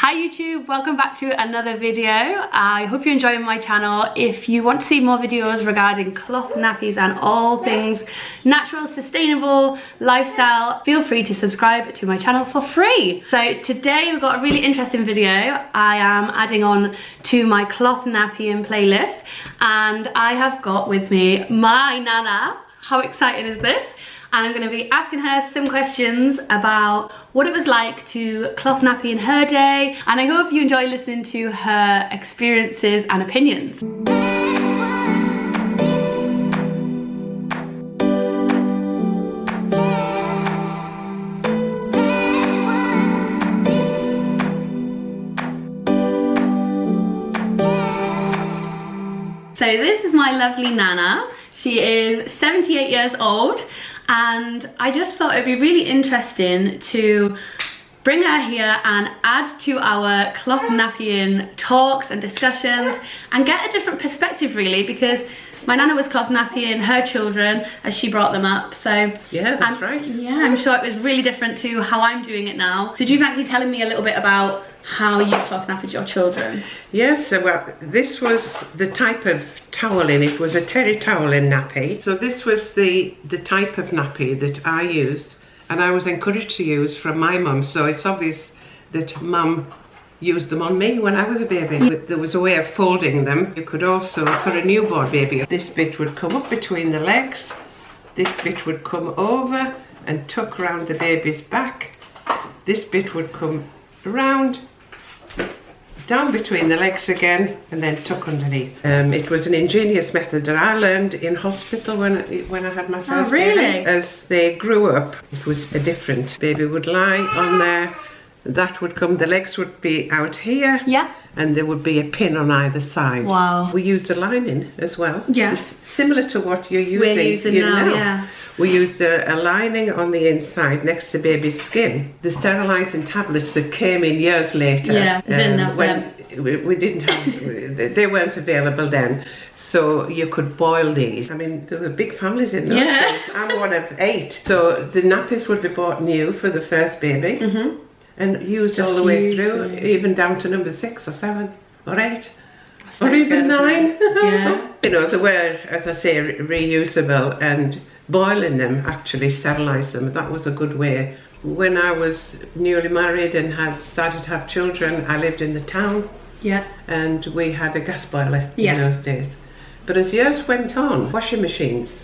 Hi YouTube, welcome back to another video. I hope you're enjoying my channel. If you want to see more videos regarding cloth nappies and all things natural, sustainable, lifestyle, feel free to subscribe to my channel for free. So today we've got a really interesting video. I am adding on to my cloth nappying playlist, and I have got with me my Nana. How exciting is this? And I'm going to be asking her some questions about what it was like to cloth nappy in her day, and I hope you enjoy listening to her experiences and opinions. So this is my lovely Nana. She is 78 years old. And I just thought it'd be really interesting to bring her here and add to our cloth nappying talks and discussions and get a different perspective, really, because my Nana was cloth nappying her children as she brought them up. So yeah, that's right. Yeah, I'm sure it was really different to how I'm doing it now. So do you fancy telling me a little bit about how you cloth napped your children? Yes, well, this was the type of toweling. It was a terry toweling nappy. So this was the type of nappy that I used, and I was encouraged to use from my mum. So it's obvious that mum used them on me when I was a baby. There was a way of folding them. You could also, for a newborn baby, this bit would come up between the legs, this bit would come over and tuck around the baby's back, this bit would come around, down between the legs again, and then tuck underneath. It was an ingenious method that I learned in hospital when I had my first baby. As they grew up, it was a different. Baby would lie on there, that would come, the legs would be out here, yeah, and there would be a pin on either side. Wow. We used a lining as well. Yes. Similar to what you're using. We're using now, yeah. We used a lining on the inside next to baby's skin. The sterilising tablets that came in years later. Yeah, didn't have them. We didn't have, they weren't available then. So you could boil these. I mean, there were big families in those days. I'm one of 8. So the nappies would be bought new for the first baby. Mm-hmm. And used all the way through, even down to number 6 or 7 or 8. Or even 9. Yeah. You know, they were, as I say, reusable, and boiling them actually sterilised them. That was a good way. When I was newly married and had started to have children, I lived in the town. Yeah. And we had a gas boiler in those days. But as years went on, washing machines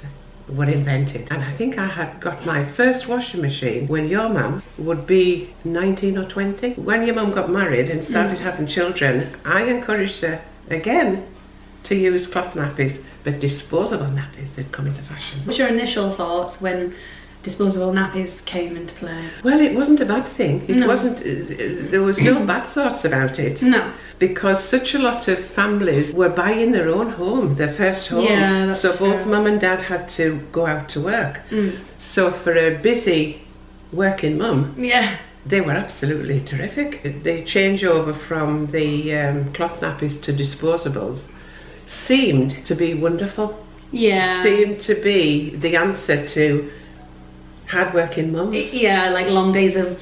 were invented, and I think I had got my first washing machine when your mum would be 19 or 20. When your mum got married and started having children, I encouraged her again to use cloth nappies, but disposable nappies did come into fashion. What's your initial thoughts when disposable nappies came into play? Well, it wasn't a bad thing. It wasn't, there was no bad thoughts about it. No. Because such a lot of families were buying their own home, their first home. Yeah, that's so both mum and dad had to go out to work. So for a busy working mum, they were absolutely terrific. The changeover from the cloth nappies to disposables seemed to be wonderful. Yeah. Seemed to be the answer to hard-working mums. Yeah, like long days of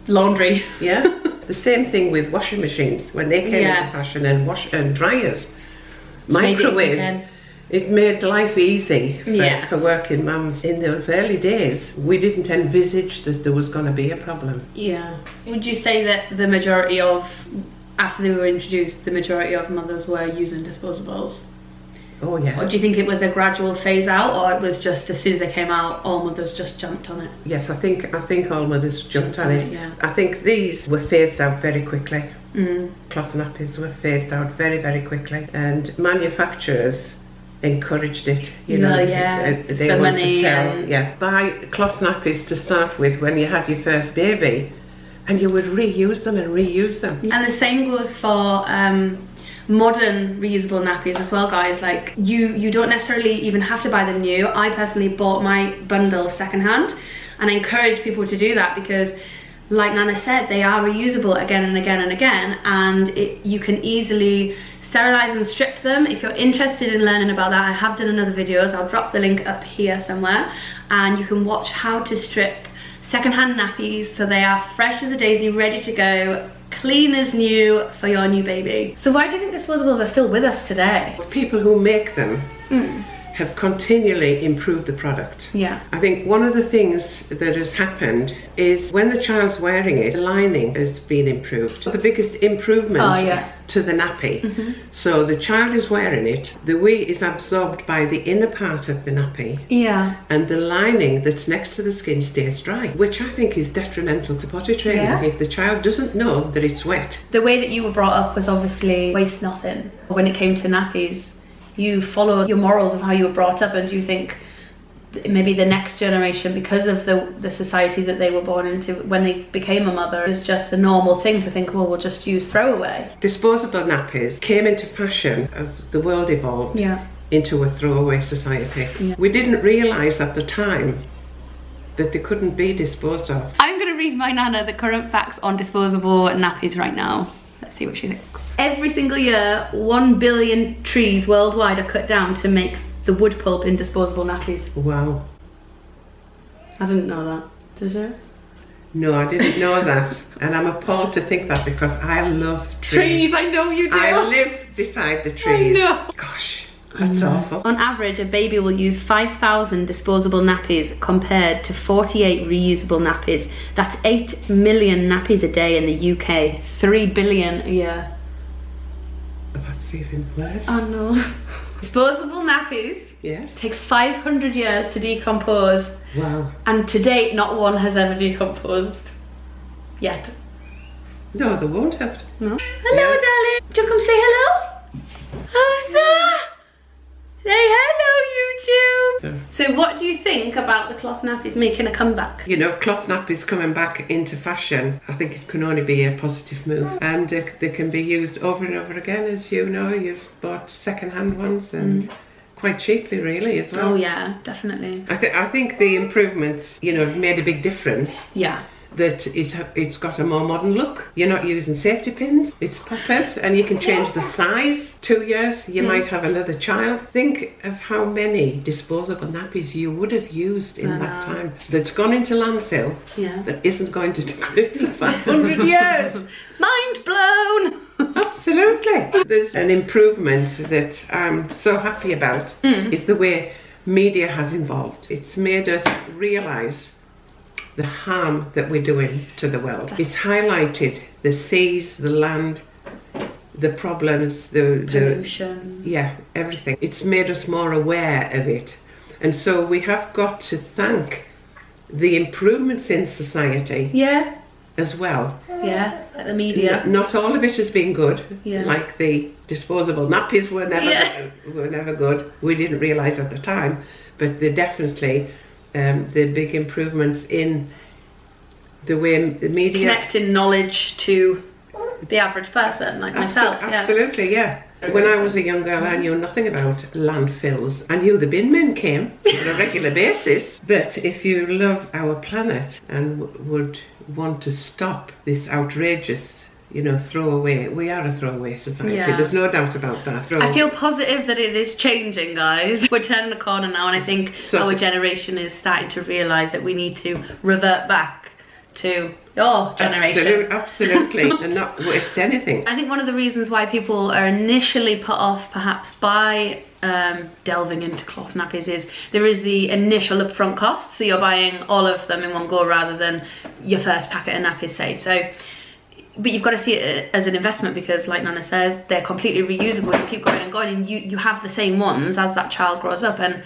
laundry. Yeah. The same thing with washing machines when they came into fashion, and dryers, microwaves. It made life easy for working mums. In those early days, we didn't envisage that there was going to be a problem. Yeah. Would you say that the majority of, after they were introduced, the majority of mothers were using disposables? Oh yeah. Or do you think it was a gradual phase out, or it was just as soon as they came out, all mothers just jumped on it? Yes, I think all mothers jumped on it. Yeah. I think these were phased out very quickly. Cloth nappies were phased out very, very quickly, and manufacturers encouraged it. You know, they want to sell. Buy cloth nappies to start with when you had your first baby, and you would reuse them and reuse them. And the same goes for modern reusable nappies as well, guys. Like you don't necessarily even have to buy them new. I personally bought my bundle secondhand, and I encourage people to do that because, like Nana said, they are reusable again and again and again, and you can easily sterilize and strip them. If you're interested in learning about that, I have done another videos. I'll drop the link up here somewhere, and you can watch how to strip secondhand nappies so they are fresh as a daisy, ready to go, clean as new for your new baby. So why do you think disposables are still with us today? People who make them have continually improved the product. Yeah. I think one of the things that has happened is when the child's wearing it, the lining has been improved. The biggest improvement to the nappy. So the child is wearing it, the wee is absorbed by the inner part of the nappy. Yeah. And the lining that's next to the skin stays dry, which I think is detrimental to potty training if the child doesn't know that it's wet. The way that you were brought up was obviously waste nothing. When it came to nappies, you follow your morals of how you were brought up, and do you think maybe the next generation, because of the society that they were born into, when they became a mother, is just a normal thing to think, well, we'll just use throwaway? Disposable nappies came into fashion as the world evolved into a throwaway society. We didn't realise at the time that they couldn't be disposed of. I'm going to read my nana the current facts on disposable nappies right now. Let's see what she thinks. Every single year, 1 billion trees worldwide are cut down to make the wood pulp in disposable nappies. Wow. I didn't know that. Did you? No, I didn't know that. And I'm appalled to think that, because I love trees. I know you do. I live beside the trees. I know. Gosh, that's awful. On average, a baby will use 5,000 disposable nappies compared to 48 reusable nappies. That's 8 million nappies a day in the UK. 3 billion a year. That's even worse. Oh no. Disposable nappies take 500 years to decompose. Wow. And to date, not one has ever decomposed. Yet. No, they won't have to. No. Hello, darling. Do you come say hello? Who's that? Say hello, YouTube. So what do you think about the cloth nappies making a comeback? You know, cloth nappies coming back into fashion, I think it can only be a positive move. And they can be used over and over again, as you know. You've bought second-hand ones, and quite cheaply, really, as well. Oh yeah, definitely. I think the improvements, you know, have made a big difference. Yeah. That it's got a more modern look. You're not using safety pins, it's poppers, and you can change the size. 2 years, you might have another child. Think of how many disposable nappies you would have used in that time that's gone into landfill that isn't going to degrade for 500 years. Mind blown! Absolutely. There's an improvement that I'm so happy about is the way media has evolved. It's made us realise the harm that we're doing to the world. It's highlighted the seas, the land, the problems, the pollution. Yeah, everything. It's made us more aware of it. And so we have got to thank the improvements in society as well. Yeah, like the media. Not all of it has been good. Like the disposable nappies were never good. We didn't realise at the time, but they're definitely the big improvements in the way the media connecting knowledge to the average person like myself. Absolutely, yeah. When I was a young girl, I knew nothing about landfills. I knew the bin men came on a regular basis. But if you love our planet and would want to stop this outrageous, you know, throwaway, we are a throwaway society. There's no doubt about that. I feel positive that it is changing, guys. We're turning the corner now, and I think our generation is starting to realise that we need to revert back to your generation. Absolutely. And not waste anything. I think one of the reasons why people are initially put off perhaps by delving into cloth nappies is there is the initial upfront cost, so you're buying all of them in one go rather than your first packet of nappies, say. So, but you've got to see it as an investment, because like Nana says, they're completely reusable. You keep going and going, and you have the same ones as that child grows up. And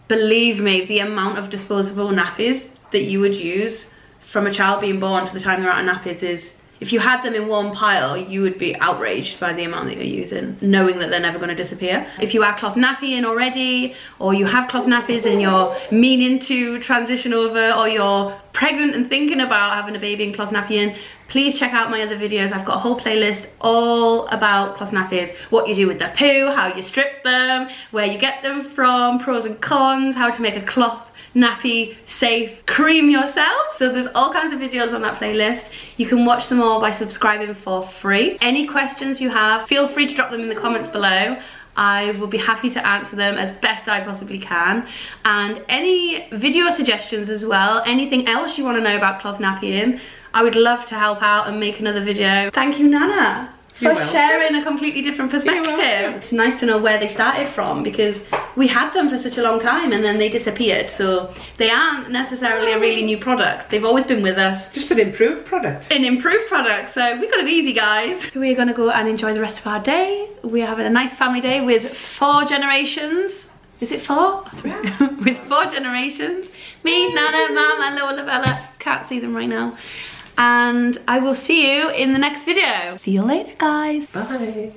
believe me, the amount of disposable nappies that you would use from a child being born to the time they're out of nappies is, if you had them in one pile, you would be outraged by the amount that you're using, knowing that they're never going to disappear. If you are cloth nappying already, or you have cloth nappies and you're meaning to transition over, or you're pregnant and thinking about having a baby in cloth nappying, please check out my other videos. I've got a whole playlist all about cloth nappies, what you do with the poo, how you strip them, where you get them from, pros and cons, how to make a cloth nappy safe cream yourself. So there's all kinds of videos on that playlist. You can watch them all by subscribing for free. Any questions you have, feel free to drop them in the comments below. I will be happy to answer them as best I possibly can. And any video suggestions as well, anything else you want to know about cloth nappying, I would love to help out and make another video. Thank you, Nana, for sharing a completely different perspective. It's nice to know where they started from, because we had them for such a long time and then they disappeared. So they aren't necessarily a really new product. They've always been with us. Just an improved product. An improved product. So we got it easy, guys. So we're gonna go and enjoy the rest of our day. We're having a nice family day with 4 generations. Is it 4? Yeah. With 4 generations. Me, Nana, Mum, and little Lavella. Can't see them right now. And I will see you in the next video. See you later, guys. Bye.